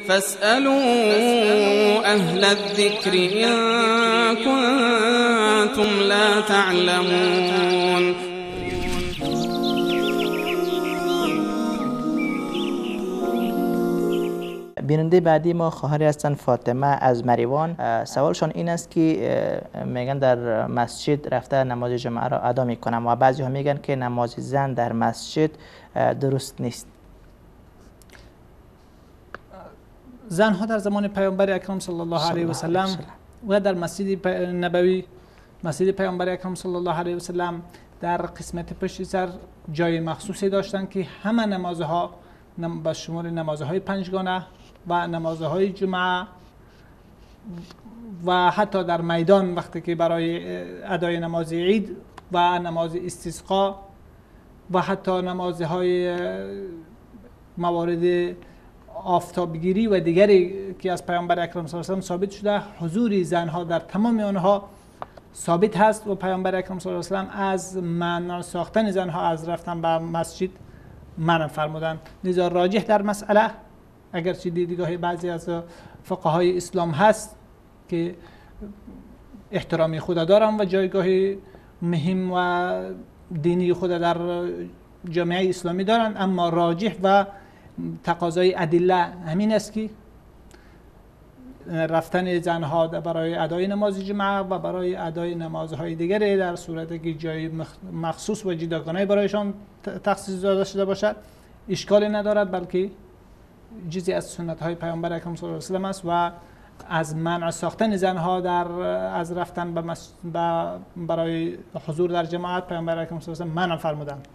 فاسألوا أهل الذكر إن كنتم لا تعلمون. بیننده بعدی ما خواهری هستن فاطمه از مریوان. سوالشان این است که میگن در مسجد رفته نماز جمعه را ادا میکنم و بعضی ها میگن که نماز زن در مسجد درست نیست. زنها در زمان پیامبر اکرم صلی الله علیه و سلم و در مسجد نبوی، مسجد پیامبر اکرم صلی الله علیه و سلم، در قسمت پشت سر جای مخصوصی داشتن که همه نمازها با شمول نمازهای پنجگانه و نمازهای جمعه و حتی در میدان وقتی که برای ادای نماز عید و نماز استسقا و حتی نمازهای موارد آفتابگیری و دیگری که از پیامبر اکرم صلی الله علیه و ثابت شده، حضور زنها در تمام آنها ثابت هست و پیامبر اکرم صلی الله علیه و از منع ساختن زنها از رفتن به مسجد منع فرمودند. لذا راجح در مسئله، اگرچه دیدگاه بعضی از فقهای اسلام هست که احترامی خود دارن و جایگاه مهم و دینی خود در جامعه اسلامی دارن، اما راجح و تقاضای ادله همین است که رفتن زنها برای ادای نماز جمعه و برای ادای نمازهای دیگری در صورتی که جای مخصوص و جداگانه برایشان تخصیص داده شده باشد اشکالی ندارد، بلکه جزئی از سنت های پیامبر اکرم صلی الله علیه و است و از منع ساختن زنها از رفتن برای حضور در جماعت پیامبر اکرم صلی الله علیه و منع فرمودند.